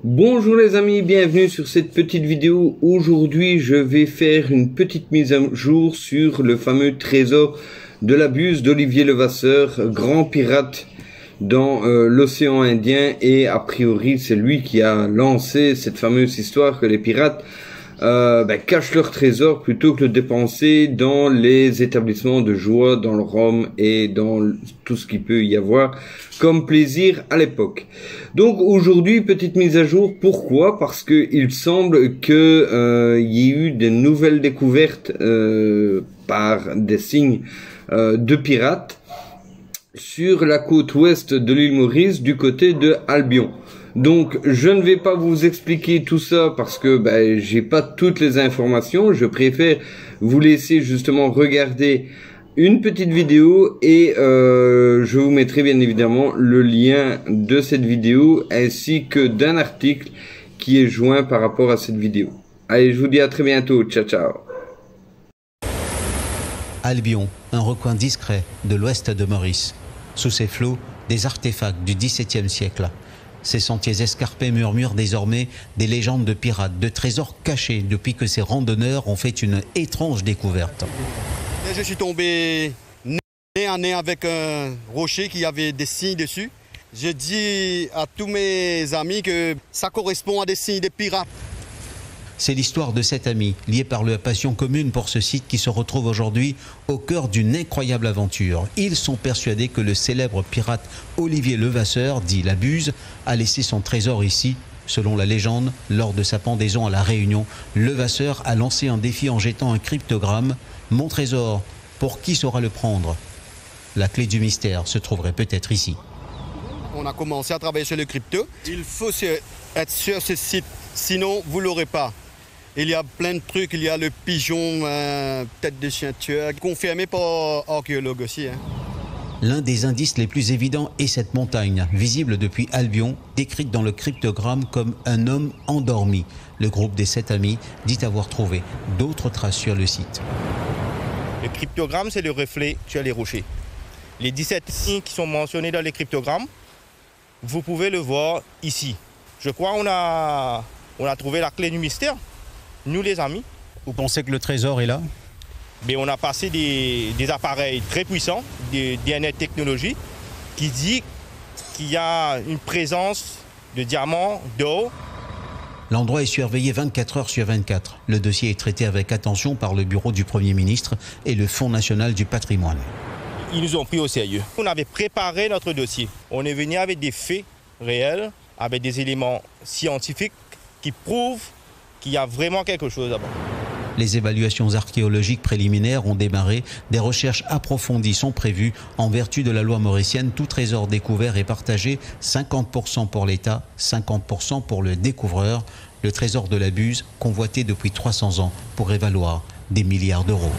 Bonjour les amis, bienvenue sur cette petite vidéo. Aujourd'hui je vais faire une petite mise à jour sur le fameux trésor de la Buse d'Olivier Levasseur, grand pirate dans l'océan Indien, et a priori c'est lui qui a lancé cette fameuse histoire que les pirates cachent leur trésor plutôt que le dépenser dans les établissements de joie, dans le rhum et dans tout ce qu'il peut y avoir comme plaisir à l'époque. Donc aujourd'hui, petite mise à jour. Pourquoi? Parce que il semble que y ait eu de nouvelles découvertes par des signes de pirates sur la côte ouest de l'île Maurice, du côté de Albion. Donc je ne vais pas vous expliquer tout ça parce que j'ai pas toutes les informations. Je préfère vous laisser justement regarder une petite vidéo et je vous mettrai bien évidemment le lien de cette vidéo ainsi que d'un article qui est joint par rapport à cette vidéo. Allez, je vous dis à très bientôt. Ciao ciao. Albion, un recoin discret de l'ouest de Maurice. Sous ses flots, des artefacts du XVIIe siècle. Ces sentiers escarpés murmurent désormais des légendes de pirates, de trésors cachés depuis que ces randonneurs ont fait une étrange découverte. Je suis tombé nez à nez avec un rocher qui avait des signes dessus. Je dis à tous mes amis que ça correspond à des signes des pirates. C'est l'histoire de 7 amis, liés par la passion commune pour ce site qui se retrouve aujourd'hui au cœur d'une incroyable aventure. Ils sont persuadés que le célèbre pirate Olivier Levasseur, dit la Buse, a laissé son trésor ici. Selon la légende, lors de sa pendaison à La Réunion, Levasseur a lancé un défi en jetant un cryptogramme. « Mon trésor, pour qui saura le prendre ?» La clé du mystère se trouverait peut-être ici. On a commencé à travailler sur le crypto. Il faut être sur ce site, sinon vous ne l'aurez pas. Il y a plein de trucs, il y a le pigeon, tête de chien tueur, confirmé par archéologues aussi. L'un des indices les plus évidents est cette montagne, visible depuis Albion, décrite dans le cryptogramme comme un homme endormi. Le groupe des 7 amis dit avoir trouvé d'autres traces sur le site. Le cryptogramme, c'est le reflet sur les rochers. Les 17 signes qui sont mentionnés dans les cryptogrammes, vous pouvez le voir ici. Je crois qu'on a trouvé la clé du mystère. Nous les amis. Vous pensez que le trésor est là? Mais on a passé des appareils très puissants, des DNA technologie, qui dit qu'il y a une présence de diamants, d'or. L'endroit est surveillé 24 heures sur 24. Le dossier est traité avec attention par le bureau du Premier ministre et le Fonds national du patrimoine. Ils nous ont pris au sérieux. On avait préparé notre dossier. On est venu avec des faits réels, avec des éléments scientifiques qui prouvent qu'il y a vraiment quelque chose là-bas. Les évaluations archéologiques préliminaires ont démarré. Des recherches approfondies sont prévues. En vertu de la loi mauricienne, tout trésor découvert est partagé, 50% pour l'État, 50% pour le découvreur. Le trésor de la Buse, convoité depuis 300 ans, pourrait valoir des milliards d'euros.